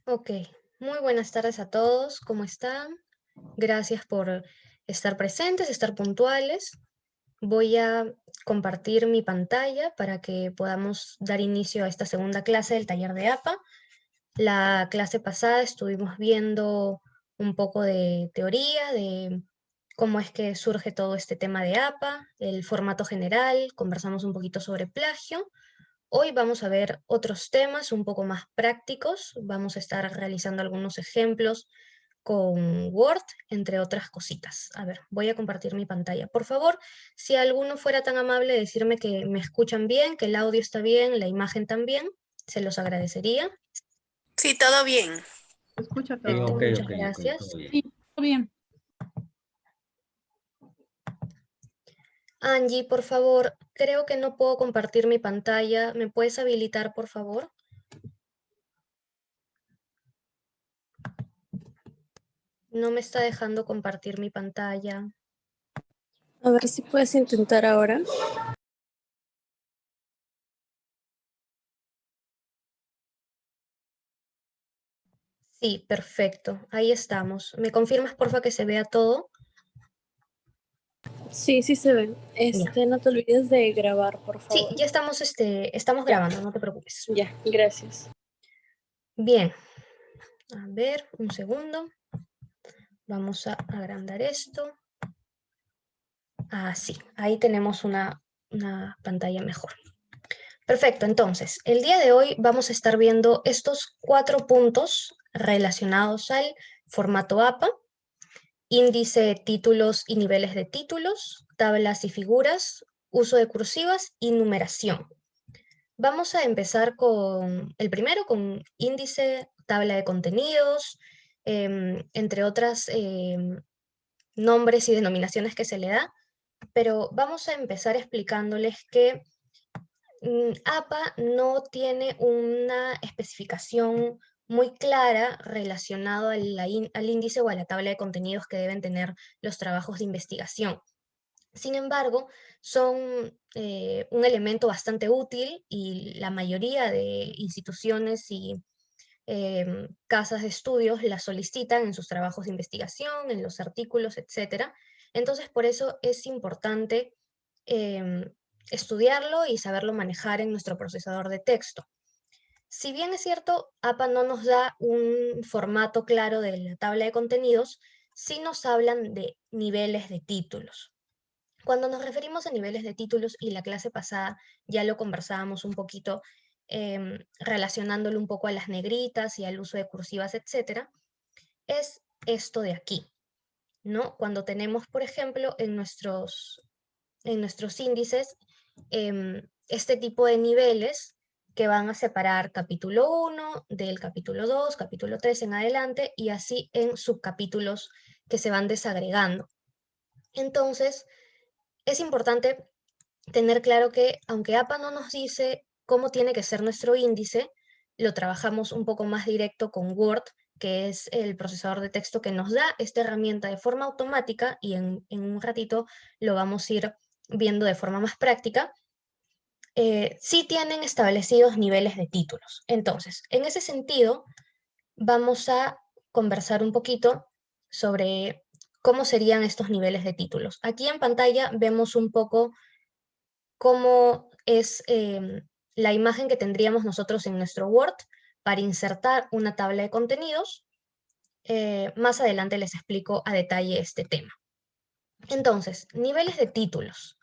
Ok, muy buenas tardes a todos, ¿cómo están? Gracias por estar presentes, estar puntuales. Voy a compartir mi pantalla para que podamos dar inicio a esta segunda clase del taller de APA. La clase pasada estuvimos viendo un poco de teoría, de cómo es que surge todo este tema de APA, el formato general, conversamos un poquito sobre plagio. Hoy vamos a ver otros temas un poco más prácticos. Vamos a estar realizando algunos ejemplos con Word, entre otras cositas. A ver, voy a compartir mi pantalla. Por favor, si alguno fuera tan amable de decirme que me escuchan bien, que el audio está bien, la imagen también, se los agradecería. Sí, todo bien. Se escucha Perfecto, todo. muchas Ok, gracias. todo bien. Sí, todo bien. Angie, por favor, creo que no puedo compartir mi pantalla. ¿Me puedes habilitar, por favor? No me está dejando compartir mi pantalla. A ver si puedes intentar ahora. Sí, perfecto. Ahí estamos. ¿Me confirmas, porfa, que se vea todo? Sí, sí se ve. Ya. No te olvides de grabar, por Sí, favor. ya estamos Ya, grabando, no te preocupes. ya, gracias. Bien. A ver, un segundo. Vamos a agrandar esto. Sí, ahí tenemos una pantalla mejor. Perfecto, entonces, el día de hoy vamos a estar viendo estos 4 puntos relacionados al formato APA: índice, títulos y niveles de títulos, tablas y figuras, uso de cursivas y numeración. Vamos a empezar con el primero, con índice, tabla de contenidos, entre otras nombres y denominaciones que se le da, pero vamos a empezar explicándoles que APA no tiene una especificación muy clara relacionado al índice o a la tabla de contenidos que deben tener los trabajos de investigación. Sin embargo, son un elemento bastante útil y la mayoría de instituciones y casas de estudios las solicitan en sus trabajos de investigación, en los artículos, etc. Entonces, por eso es importante em, estudiarlo y saberlo manejar en nuestro procesador de texto. Si bien es cierto, APA no nos da un formato claro de la tabla de contenidos, sí nos hablan de niveles de títulos. Cuando nos referimos a niveles de títulos, y la clase pasada ya lo conversábamos un poquito, relacionándolo un poco a las negritas y al uso de cursivas, etcétera, es esto de aquí, ¿no? Cuando tenemos, por ejemplo, en nuestros índices, este tipo de niveles que van a separar capítulo 1 del capítulo 2, capítulo 3 en adelante, y así en subcapítulos que se van desagregando. Entonces, es importante tener claro que, aunque APA no nos dice cómo tiene que ser nuestro índice, lo trabajamos un poco más directo con Word, que es el procesador de texto que nos da esta herramienta de forma automática, y en un ratito lo vamos a ir viendo de forma más práctica. Sí tienen establecidos niveles de títulos. Entonces, en ese sentido, vamos a conversar un poquito sobre cómo serían estos niveles de títulos. Aquí en pantalla vemos un poco cómo es la imagen que tendríamos nosotros en nuestro Word para insertar una tabla de contenidos. Más adelante les explico a detalle este tema. Entonces, niveles de títulos.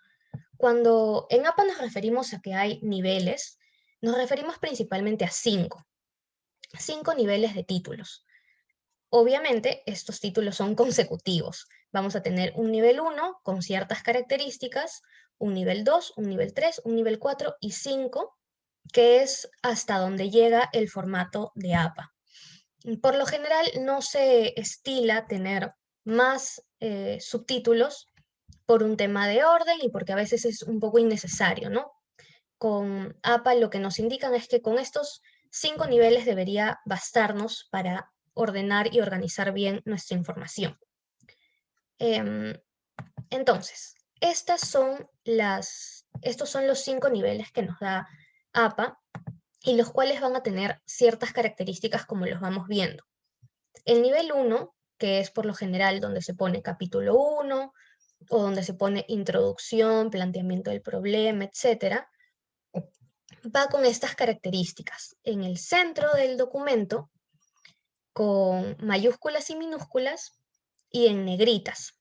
Cuando en APA nos referimos a que hay niveles, nos referimos principalmente a 5 niveles de títulos. Obviamente, estos títulos son consecutivos. Vamos a tener un nivel 1 con ciertas características, un nivel 2, un nivel 3, un nivel 4 y 5, que es hasta donde llega el formato de APA. Por lo general, no se estila tener más subtítulos por un tema de orden y porque a veces es un poco innecesario, ¿no? Con APA lo que nos indican es que con estos 5 niveles debería bastarnos para ordenar y organizar bien nuestra información. Entonces, estos son los 5 niveles que nos da APA, y los cuales van a tener ciertas características como los vamos viendo. El nivel 1, que es por lo general donde se pone capítulo 1, o donde se pone introducción, planteamiento del problema, etc., va con estas características. En el centro del documento, con mayúsculas y minúsculas, y en negritas.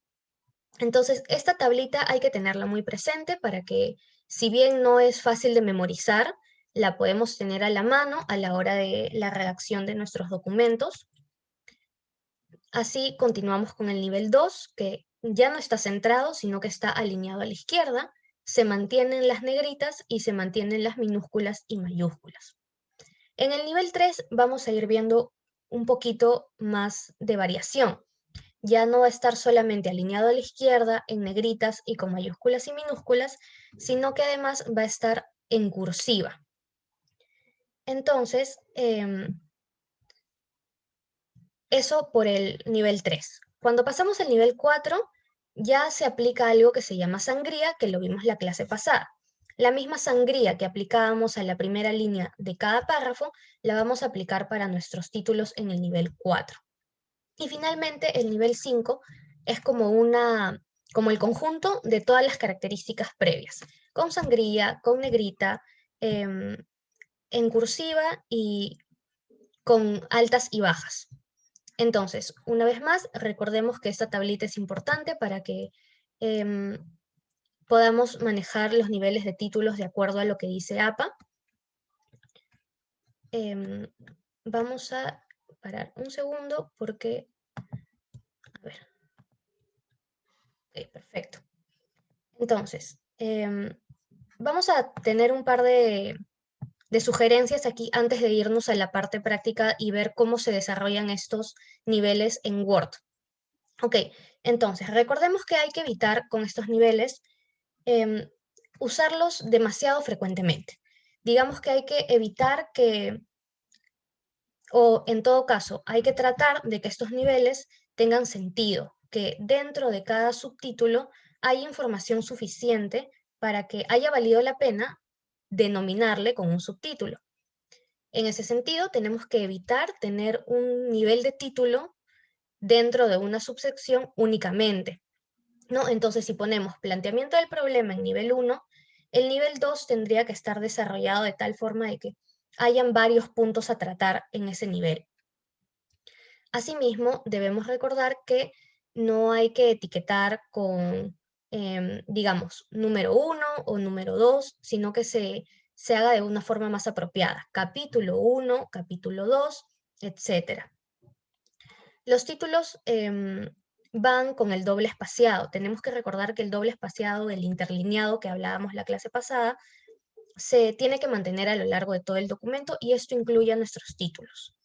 Entonces, esta tablita hay que tenerla muy presente para que, si bien no es fácil de memorizar, la podemos tener a la mano a la hora de la redacción de nuestros documentos. Así continuamos con el nivel 2, que ya no está centrado, sino que está alineado a la izquierda, se mantienen las negritas y se mantienen las minúsculas y mayúsculas. En el nivel 3 vamos a ir viendo un poquito más de variación. Ya no va a estar solamente alineado a la izquierda, en negritas y con mayúsculas y minúsculas, sino que además va a estar en cursiva. Entonces, eso por el nivel 3. Cuando pasamos al nivel 4, ya se aplica algo que se llama sangría, que lo vimos la clase pasada. La misma sangría que aplicábamos a la primera línea de cada párrafo, la vamos a aplicar para nuestros títulos en el nivel 4. Y finalmente, el nivel 5 es como el conjunto de todas las características previas, con sangría, con negrita, en cursiva y con altas y bajas. Entonces, una vez más, recordemos que esta tablita es importante para que podamos manejar los niveles de títulos de acuerdo a lo que dice APA. Vamos a parar un segundo porque... A ver. Ok, perfecto. Entonces, vamos a tener un par de sugerencias aquí antes de irnos a la parte práctica y ver cómo se desarrollan estos niveles en Word. Ok, entonces, recordemos que hay que evitar con estos niveles usarlos demasiado frecuentemente. Digamos que hay que evitar que, o en todo caso, hay que tratar de que estos niveles tengan sentido, que dentro de cada subtítulo hay información suficiente para que haya valido la pena denominarle con un subtítulo. En ese sentido, tenemos que evitar tener un nivel de título dentro de una subsección únicamente, ¿no? Entonces, si ponemos planteamiento del problema en nivel 1, el nivel 2 tendría que estar desarrollado de tal forma de que hayan varios puntos a tratar en ese nivel. Asimismo, debemos recordar que no hay que etiquetar con, digamos, número 1 o número 2, sino que se haga de una forma más apropiada. Capítulo 1, capítulo 2, etc. Los títulos van con el doble espaciado. Tenemos que recordar que el doble espaciado del interlineado que hablábamos la clase pasada se tiene que mantener a lo largo de todo el documento y esto incluye a nuestros títulos.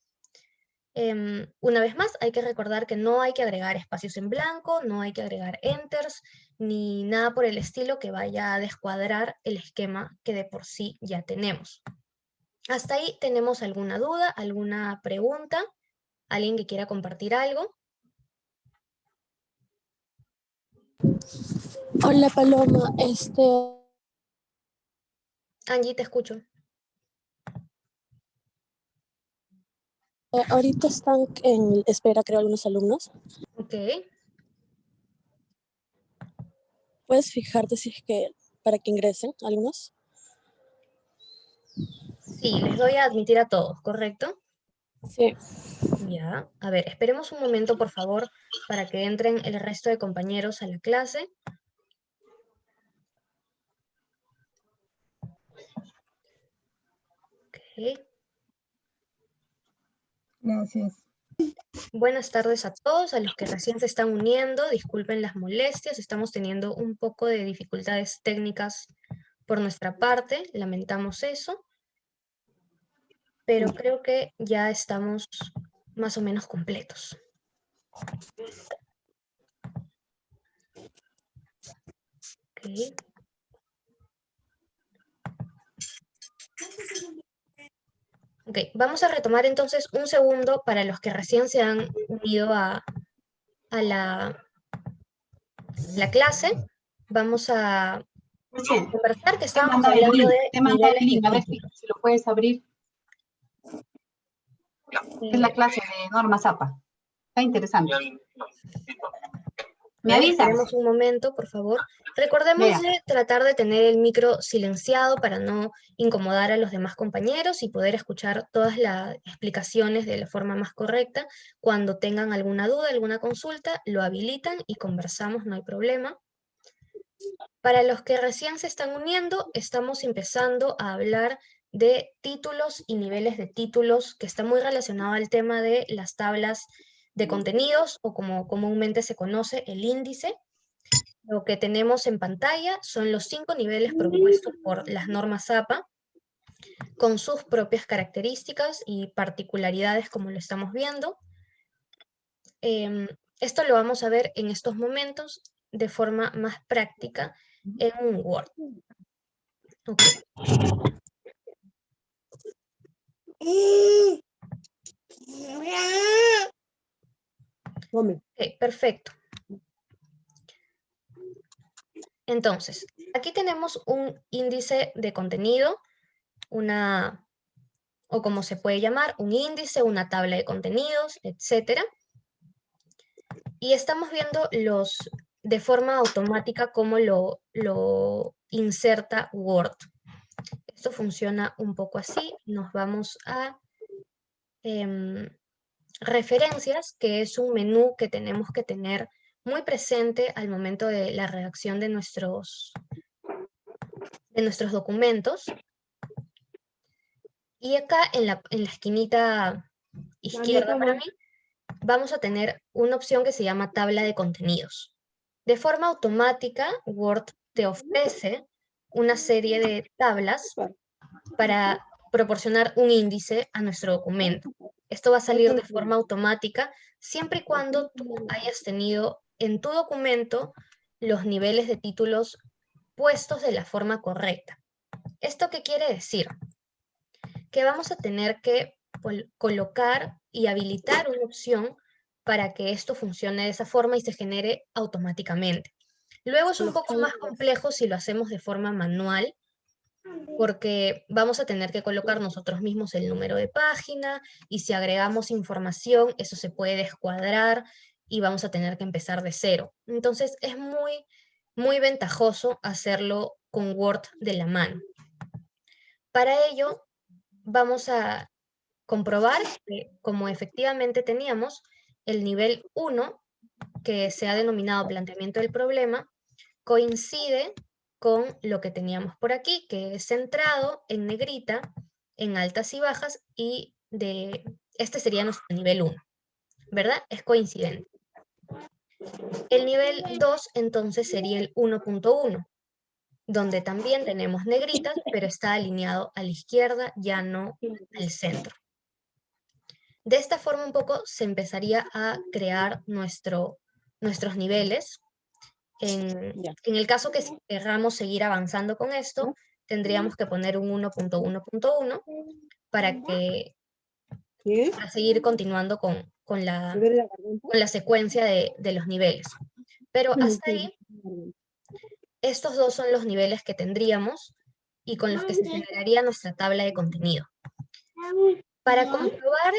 Una vez más, hay que recordar que no hay que agregar espacios en blanco, no hay que agregar enters, ni nada por el estilo que vaya a descuadrar el esquema que de por sí ya tenemos. ¿Hasta ahí tenemos alguna duda, alguna pregunta? ¿Alguien que quiera compartir algo? Hola Paloma, Angie, te escucho. ahorita están en espera, creo, algunos alumnos. Ok. ¿Puedes fijarte si es que para que ingresen algunos? Sí, les doy a admitir a todos, ¿correcto? Sí. Ya. A ver, esperemos un momento, por favor, para que entren el resto de compañeros a la clase. Ok. Gracias. Buenas tardes a todos, a los que recién se están uniendo, disculpen las molestias, estamos teniendo un poco de dificultades técnicas por nuestra parte, lamentamos eso, pero creo que ya estamos más o menos completos. Okay. Ok, vamos a retomar entonces un segundo para los que recién se han unido a la clase. Vamos a conversar que estábamos hablando de Te manda el niveles de link, a ver título. si lo puedes abrir. Es la clase de Norma Zapa. Está interesante. ¿Me avisas? Esperemos un momento, por favor. Recordemos Ya. de tratar de tener el micro silenciado para no incomodar a los demás compañeros y poder escuchar todas las explicaciones de la forma más correcta. Cuando tengan alguna duda, alguna consulta, lo habilitan y conversamos, no hay problema. Para los que recién se están uniendo, estamos empezando a hablar de títulos y niveles de títulos, que está muy relacionado al tema de las tablas de contenidos, o como comúnmente se conoce, el índice. Lo que tenemos en pantalla son los 5 niveles propuestos por las normas APA, con sus propias características y particularidades, como lo estamos viendo. Esto lo vamos a ver en estos momentos de forma más práctica en un Word. Ok. Ok, perfecto. Entonces, aquí tenemos un índice de contenido, o como se puede llamar, un índice, una tabla de contenidos, etc. Y estamos viendo de forma automática cómo lo inserta Word. Esto funciona un poco así. Nos vamos a referencias, que es un menú que tenemos que tener muy presente al momento de la redacción de nuestros documentos. Y acá en la esquinita izquierda para mí, vamos a tener una opción que se llama tabla de contenidos. De forma automática, Word te ofrece una serie de tablas para proporcionar un índice a nuestro documento. Esto va a salir de forma automática siempre y cuando tú hayas tenido en tu documento los niveles de títulos puestos de la forma correcta. ¿Esto qué quiere decir? Que vamos a tener que colocar y habilitar una opción para que esto funcione de esa forma y se genere automáticamente. Luego es un poco más complejo si lo hacemos de forma manual, porque vamos a tener que colocar nosotros mismos el número de página, y si agregamos información, eso se puede descuadrar y vamos a tener que empezar de cero. Entonces es muy, muy ventajoso hacerlo con Word de la mano. Para ello, vamos a comprobar que, como efectivamente teníamos el nivel 1, que se ha denominado planteamiento del problema, coincide con lo que teníamos por aquí, que es centrado en negrita, en altas y bajas, y este sería nuestro nivel 1, ¿verdad? Es coincidente. El nivel 2 entonces sería el 1.1, donde también tenemos negritas, pero está alineado a la izquierda, ya no al centro. De esta forma un poco se empezaría a crear nuestros niveles. En el caso que queramos seguir avanzando con esto, tendríamos que poner un 1.1.1 para seguir continuando con la secuencia de los niveles. Pero hasta ahí, estos dos son los niveles que tendríamos y con los que se generaría nuestra tabla de contenido. Para comprobar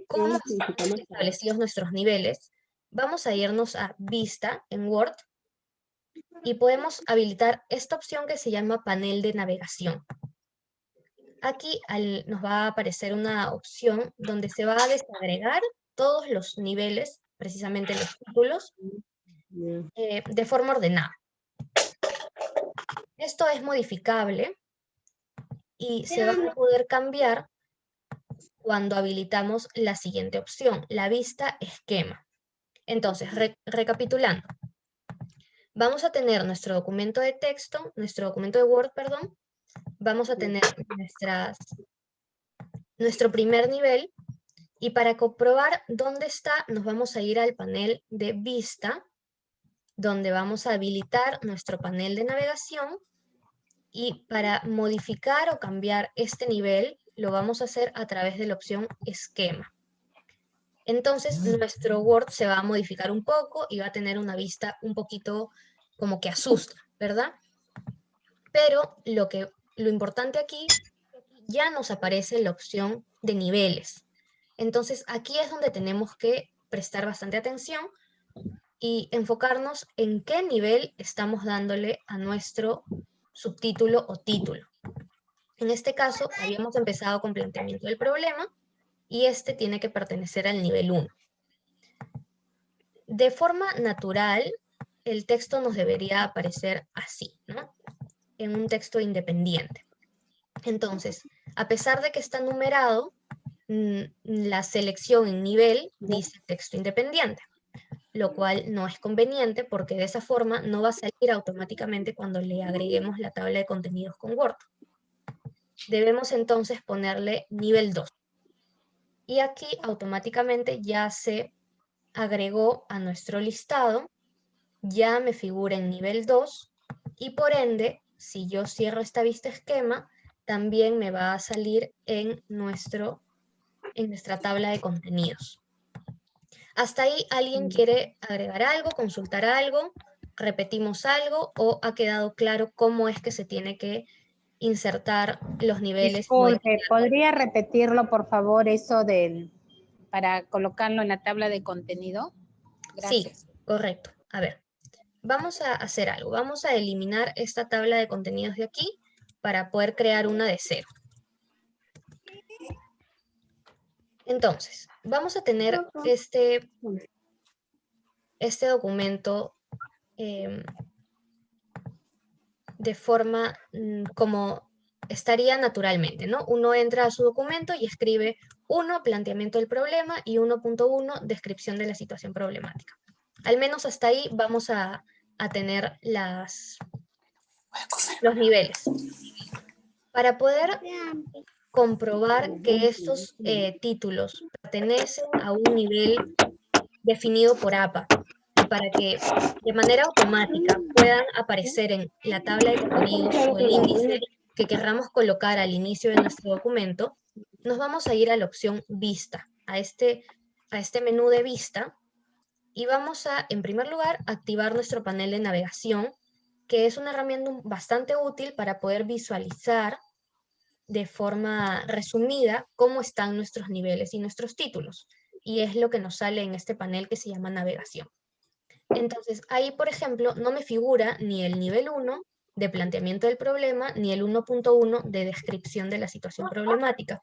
cómo están establecidos nuestros niveles, vamos a irnos a Vista en Word y podemos habilitar esta opción que se llama Panel de Navegación. Aquí nos va a aparecer una opción donde se va a desagregar todos los niveles, precisamente los títulos, de forma ordenada. Esto es modificable y se va a poder cambiar cuando habilitamos la siguiente opción, la vista esquema. Entonces, recapitulando, vamos a tener nuestro documento de texto, nuestro documento de Word, perdón, vamos a tener nuestro primer nivel, y para comprobar dónde está, nos vamos a ir al panel de vista, donde vamos a habilitar nuestro panel de navegación, y para modificar o cambiar este nivel, lo vamos a hacer a través de la opción esquema. Entonces, nuestro Word se va a modificar un poco y va a tener una vista un poquito como que asusta, ¿verdad? Pero lo importante aquí, ya nos aparece la opción de niveles. Entonces, aquí es donde tenemos que prestar bastante atención y enfocarnos en qué nivel estamos dándole a nuestro subtítulo o título. En este caso, habíamos empezado con planteamiento del problema y este tiene que pertenecer al nivel 1. De forma natural, el texto nos debería aparecer así, ¿no? En un texto independiente. Entonces, a pesar de que está numerado, la selección en nivel dice texto independiente, lo cual no es conveniente porque de esa forma no va a salir automáticamente cuando le agreguemos la tabla de contenidos con Word. Debemos entonces ponerle nivel 2. Y aquí automáticamente ya se agregó a nuestro listado, ya me figura en nivel 2 y por ende, si yo cierro esta vista esquema, también me va a salir en nuestra tabla de contenidos. ¿Hasta ahí alguien quiere agregar algo, consultar algo, repetimos algo o ha quedado claro cómo es que se tiene que insertar los niveles? Disculpe, ¿podría repetirlo, por favor, eso para colocarlo en la tabla de contenido? Gracias. Sí, correcto. A ver, vamos a hacer algo. Vamos a eliminar esta tabla de contenidos de aquí para poder crear una de cero. Entonces, vamos a tener este documento de forma como estaría naturalmente, ¿no? Uno entra a su documento y escribe 1, planteamiento del problema, y 1.1, descripción de la situación problemática. Al menos hasta ahí vamos a tener los niveles. Para poder comprobar que estos títulos pertenecen a un nivel definido por APA y para que de manera automática puedan aparecer en la tabla de contenidos o el índice que querramos colocar al inicio de nuestro documento, nos vamos a ir a la opción Vista, a este menú de Vista, y vamos a, en primer lugar, activar nuestro panel de navegación, que es una herramienta bastante útil para poder visualizar de forma resumida cómo están nuestros niveles y nuestros títulos. Y es lo que nos sale en este panel que se llama navegación. Entonces, ahí, por ejemplo, no me figura ni el nivel 1 de planteamiento del problema, ni el 1.1 de descripción de la situación problemática.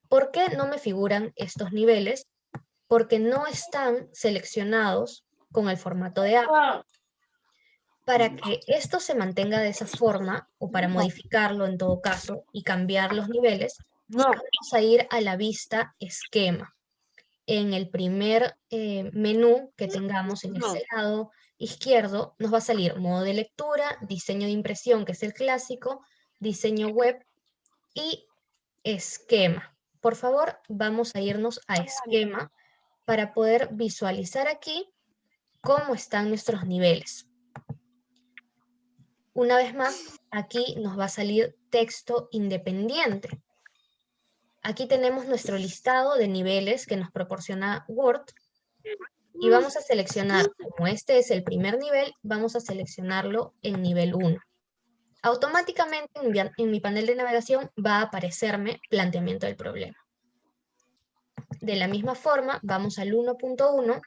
¿Por qué no me figuran estos niveles? Porque no están seleccionados con el formato de APA. Para que esto se mantenga de esa forma, o para modificarlo en todo caso y cambiar los niveles, vamos a ir a la vista esquema. En el primer menú que tengamos en este lado izquierdo, nos va a salir modo de lectura, diseño de impresión, que es el clásico, diseño web y esquema. Por favor, vamos a irnos a esquema para poder visualizar aquí cómo están nuestros niveles. Una vez más, aquí nos va a salir texto independiente. Aquí tenemos nuestro listado de niveles que nos proporciona Word y vamos a seleccionar, como este es el primer nivel, vamos a seleccionarlo en nivel 1. Automáticamente en mi panel de navegación va a aparecerme planteamiento del problema. De la misma forma, vamos al 1.1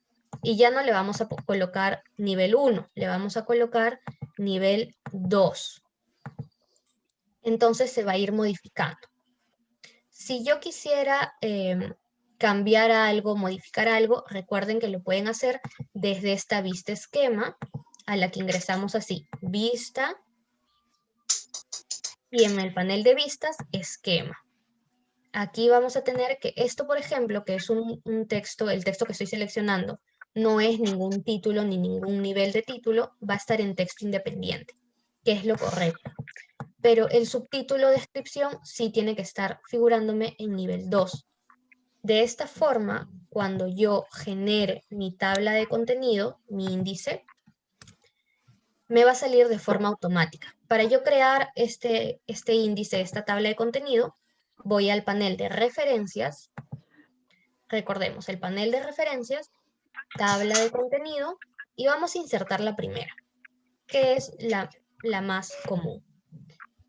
y ya no le vamos a colocar nivel 1, le vamos a colocar nivel 2. Entonces se va a ir modificando. Si yo quisiera cambiar algo, modificar algo, recuerden que lo pueden hacer desde esta vista esquema, a la que ingresamos así, vista, y en el panel de vistas, esquema. Aquí vamos a tener que esto, por ejemplo, que es un texto, el texto que estoy seleccionando, no es ningún título ni ningún nivel de título, va a estar en texto independiente, que es lo correcto. Pero el subtítulo de descripción sí tiene que estar figurándome en nivel 2. De esta forma, cuando yo genere mi tabla de contenido, mi índice, me va a salir de forma automática. Para yo crear este índice, esta tabla de contenido, voy al panel de referencias. Recordemos, el panel de referencias, tabla de contenido, y vamos a insertar la primera, que es la más común.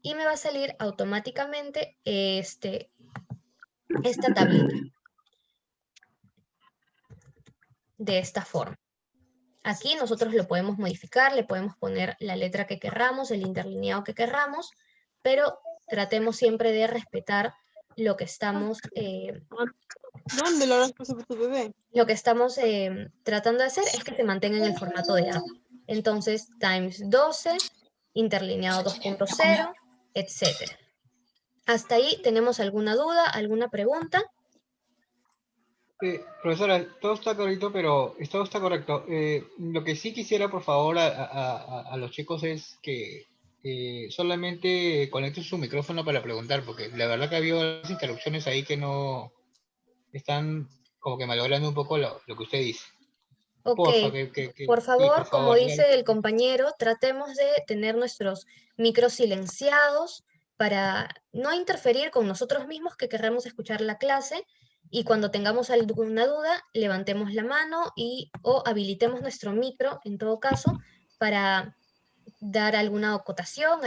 Y me va a salir automáticamente esta tablita. de esta forma. Aquí nosotros lo podemos modificar, le podemos poner la letra que querramos, el interlineado que querramos, pero tratemos siempre de respetar lo que estamos, ¿Dónde lo harás pasar por tu bebé? lo que estamos tratando de hacer es que se mantenga en el formato de APA. Entonces, times 12, interlineado 2.0, etc. ¿Hasta ahí tenemos alguna duda, alguna pregunta? Profesora, todo está correcto, pero todo está correcto. Lo que sí quisiera, por favor, a los chicos es que solamente conecten su micrófono para preguntar, porque la verdad que ha habido unas interrupciones ahí que no están como que malogrando un poco lo que usted dice. Ok, Porfa, por sí, favor, por como favor, dígale. dice el compañero, tratemos de tener nuestros micros silenciados para no interferir con nosotros mismos que queremos escuchar la clase, y cuando tengamos alguna duda, levantemos la mano o habilitemos nuestro micro, en todo caso, para dar alguna acotación,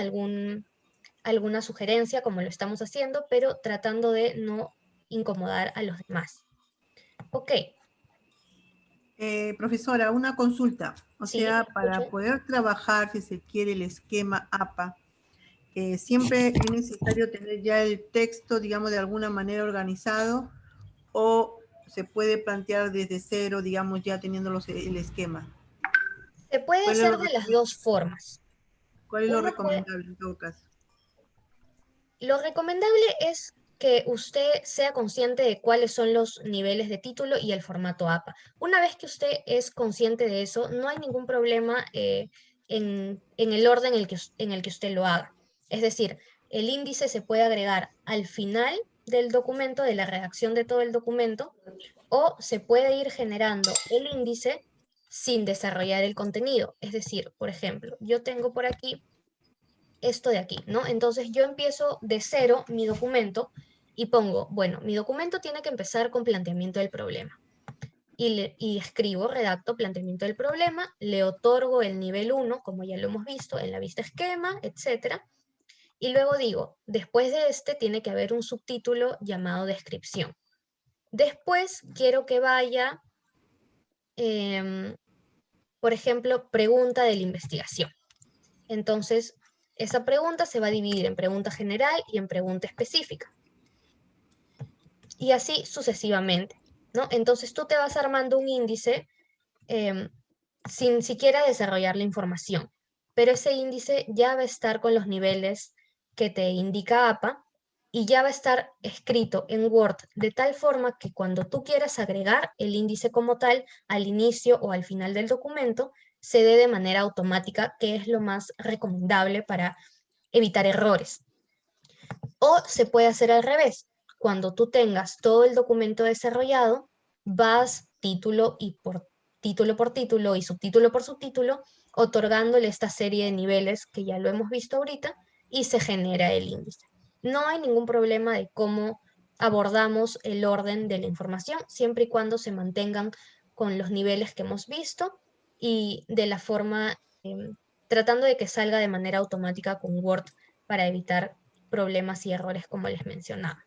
alguna sugerencia, como lo estamos haciendo, pero tratando de no incomodar a los demás. Ok, Profesora, una consulta. O sí, sea, para escucho. poder trabajar, si se quiere, el esquema APA, siempre es necesario tener ya el texto, digamos, de alguna manera organizado, o se puede plantear desde cero, digamos, ya teniendo el esquema. Se puede ¿Cuál es hacer de las dos formas. lo Uno puede, recomendable en todo caso? lo recomendable es que usted sea consciente de cuáles son los niveles de título y el formato APA. Una vez que usted es consciente de eso, no hay ningún problema en el orden en el que usted lo haga. Es decir, el índice se puede agregar al final del documento, de la redacción de todo el documento, o se puede ir generando el índice sin desarrollar el contenido. Es decir, por ejemplo, yo tengo por aquí esto de aquí, ¿no? Entonces yo empiezo de cero mi documento y pongo, bueno, mi documento tiene que empezar con planteamiento del problema. Y escribo, redacto planteamiento del problema, le otorgo el nivel 1, como ya lo hemos visto, en la vista esquema, etc. Y luego digo, después de este tiene que haber un subtítulo llamado descripción. Después quiero que vaya, por ejemplo, pregunta de la investigación. Entonces, esa pregunta se va a dividir en pregunta general y en pregunta específica. Y así sucesivamente, ¿no? Entonces tú te vas armando un índice sin siquiera desarrollar la información, pero ese índice ya va a estar con los niveles que te indica APA y ya va a estar escrito en Word de tal forma que cuando tú quieras agregar el índice como tal al inicio o al final del documento, se dé de manera automática, que es lo más recomendable para evitar errores. O se puede hacer al revés. Cuando tú tengas todo el documento desarrollado, vas título por título y subtítulo por subtítulo, otorgándole esta serie de niveles que ya lo hemos visto ahorita y se genera el índice. No hay ningún problema de cómo abordamos el orden de la información, siempre y cuando se mantengan con los niveles que hemos visto y de la forma, tratando de que salga de manera automática con Word para evitar problemas y errores como les mencionaba.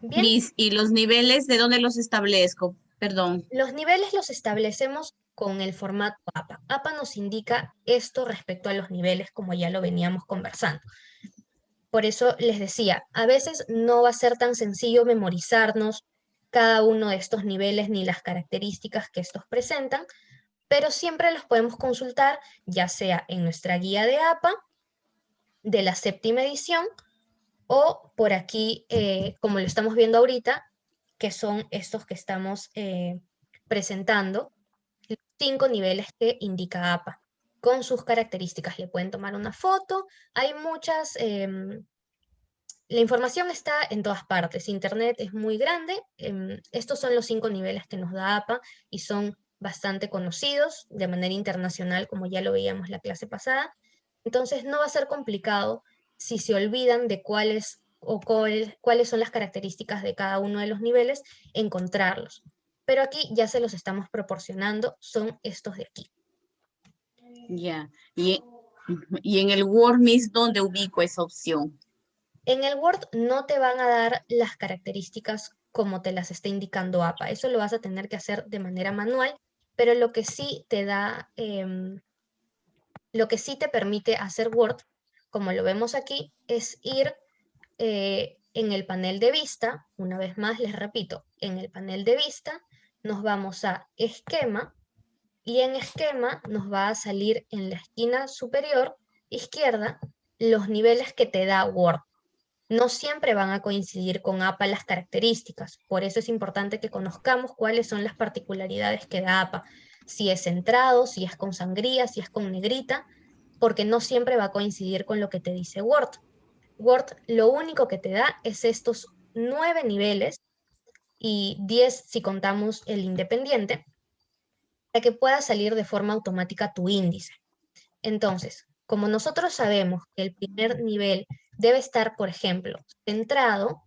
Bien, Miss, ¿y los niveles de dónde los establezco? Perdón. los niveles los establecemos con el formato APA. APA nos indica esto respecto a los niveles, como ya lo veníamos conversando. Por eso les decía, a veces no va a ser tan sencillo memorizarnos cada uno de estos niveles ni las características que estos presentan, pero siempre los podemos consultar, ya sea en nuestra guía de APA, de la 7ª edición, o por aquí, como lo estamos viendo ahorita, que son estos que estamos presentando, los 5 niveles que indica APA, con sus características. Le pueden tomar una foto, hay muchas, la información está en todas partes, Internet es muy grande, estos son los 5 niveles que nos da APA y son bastante conocidos de manera internacional, como ya lo veíamos la clase pasada. Entonces no va a ser complicado si se olvidan de cuáles son las características de cada uno de los niveles, encontrarlos. Pero aquí ya se los estamos proporcionando, son estos de aquí. Ya. Y en el Word, Miss, ¿dónde ubico esa opción? En el Word no te van a dar las características como te las está indicando APA. Eso lo vas a tener que hacer de manera manual, pero lo que sí te da, lo que sí te permite hacer Word, como lo vemos aquí, es ir en el panel de vista. Una vez más les repito, en el panel de vista nos vamos a esquema, y en esquema nos va a salir en la esquina superior izquierda los niveles que te da Word. No siempre van a coincidir con APA las características, por eso es importante que conozcamos cuáles son las particularidades que da APA, si es centrado, si es con sangría, si es con negrita, porque no siempre va a coincidir con lo que te dice Word. Word lo único que te da es estos 9 niveles y 10 si contamos el independiente, para que pueda salir de forma automática tu índice. Entonces, como nosotros sabemos que el primer nivel debe estar, por ejemplo, centrado,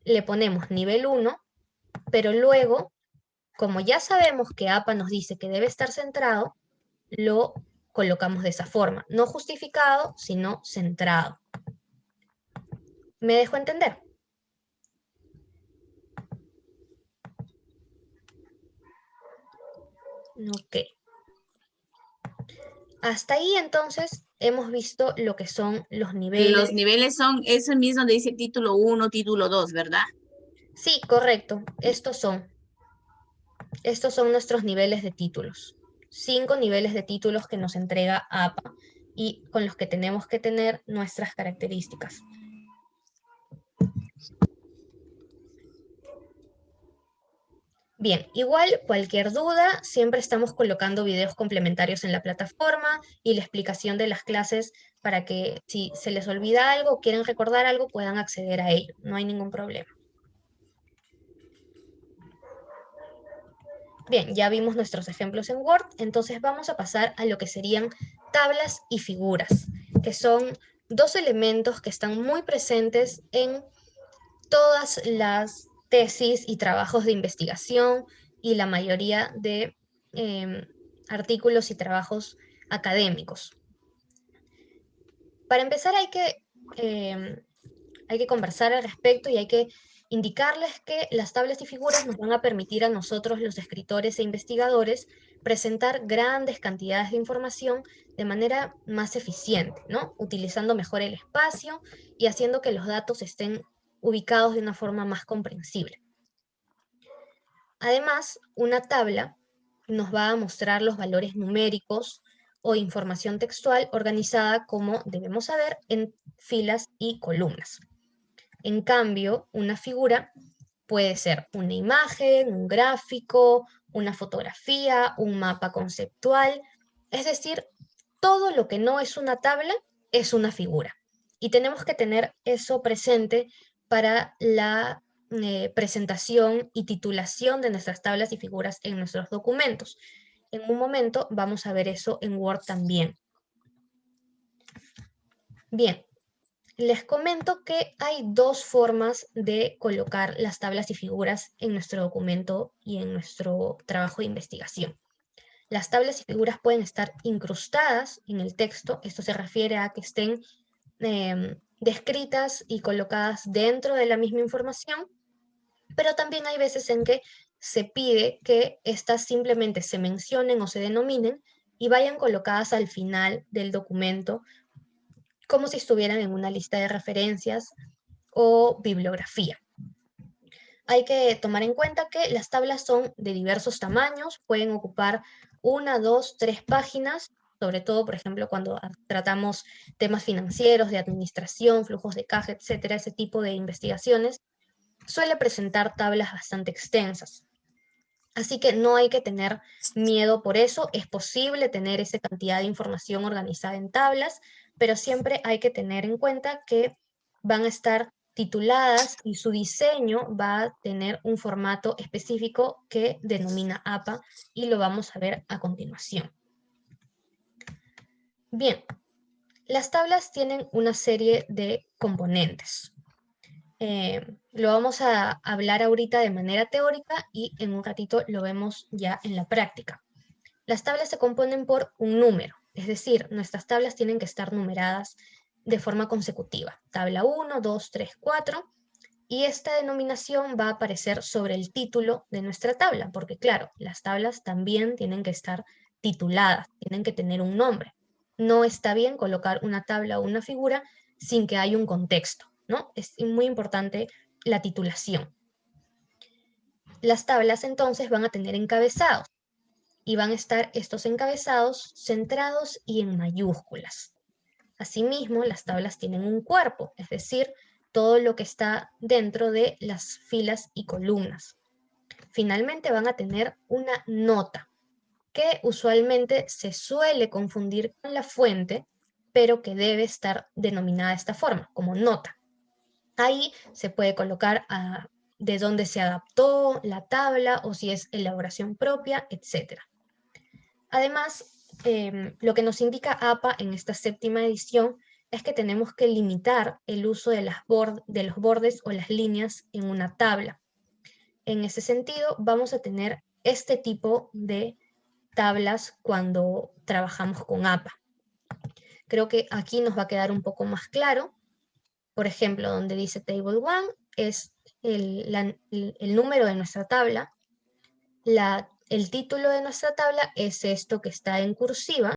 le ponemos nivel 1, pero luego, como ya sabemos que APA nos dice que debe estar centrado, lo colocamos de esa forma. No justificado, sino centrado. ¿Me dejo entender? Ok. Hasta ahí entonces hemos visto lo que son los niveles. Los niveles son ese mismo donde dice título 1, título 2, ¿verdad? Sí, correcto. Estos son nuestros niveles de títulos. 5 niveles de títulos que nos entrega APA y con los que tenemos que tener nuestras características. Bien, igual cualquier duda, siempre estamos colocando videos complementarios en la plataforma y la explicación de las clases para que si se les olvida algo o quieren recordar algo puedan acceder a ello. No hay ningún problema. Bien, ya vimos nuestros ejemplos en Word, entonces vamos a pasar a lo que serían tablas y figuras, que son dos elementos que están muy presentes en todas las tesis y trabajos de investigación y la mayoría de artículos y trabajos académicos. Para empezar hay que conversar al respecto y hay que indicarles que las tablas y figuras nos van a permitir a nosotros, los escritores e investigadores, presentar grandes cantidades de información de manera más eficiente, ¿no? Utilizando mejor el espacio y haciendo que los datos estén ubicados de una forma más comprensible. Además, una tabla nos va a mostrar los valores numéricos o información textual organizada, como debemos saber, en filas y columnas. En cambio, una figura puede ser una imagen, un gráfico, una fotografía, un mapa conceptual, es decir, todo lo que no es una tabla es una figura. Y tenemos que tener eso presente para la presentación y titulación de nuestras tablas y figuras en nuestros documentos. En un momento vamos a ver eso en Word también. Bien, les comento que hay dos formas de colocar las tablas y figuras en nuestro documento y en nuestro trabajo de investigación. Las tablas y figuras pueden estar incrustadas en el texto. Esto se refiere a que estén descritas y colocadas dentro de la misma información, pero también hay veces en que se pide que estas simplemente se mencionen o se denominen y vayan colocadas al final del documento, como si estuvieran en una lista de referencias o bibliografía. Hay que tomar en cuenta que las tablas son de diversos tamaños, pueden ocupar 1, 2, 3 páginas, sobre todo, por ejemplo, cuando tratamos temas financieros, de administración, flujos de caja, etcétera, ese tipo de investigaciones, suele presentar tablas bastante extensas. Así que no hay que tener miedo por eso, es posible tener esa cantidad de información organizada en tablas, pero siempre hay que tener en cuenta que van a estar tituladas y su diseño va a tener un formato específico que denomina APA y lo vamos a ver a continuación. Bien, las tablas tienen una serie de componentes. Lo vamos a hablar ahorita de manera teórica y en un ratito lo vemos ya en la práctica. Las tablas se componen por un número, es decir, nuestras tablas tienen que estar numeradas de forma consecutiva. Tabla 1, 2, 3, 4, Y esta denominación va a aparecer sobre el título de nuestra tabla, porque claro, las tablas también tienen que estar tituladas, tienen que tener un nombre. No está bien colocar una tabla o una figura sin que haya un contexto, ¿no? Es muy importante la titulación. Las tablas entonces van a tener encabezados y van a estar estos encabezados centrados y en mayúsculas. Asimismo, las tablas tienen un cuerpo, es decir, todo lo que está dentro de las filas y columnas. Finalmente van a tener una nota, que usualmente se suele confundir con la fuente, pero que debe estar denominada de esta forma, como nota. Ahí se puede colocar de dónde se adaptó la tabla o si es elaboración propia, etc. Además, lo que nos indica APA en esta 7ª edición es que tenemos que limitar el uso de los bordes o las líneas en una tabla. En ese sentido, vamos a tener este tipo de tablas cuando trabajamos con APA. Creo que aquí nos va a quedar un poco más claro. Por ejemplo, donde dice Table 1 es el número de nuestra tabla. El título de nuestra tabla es esto que está en cursiva.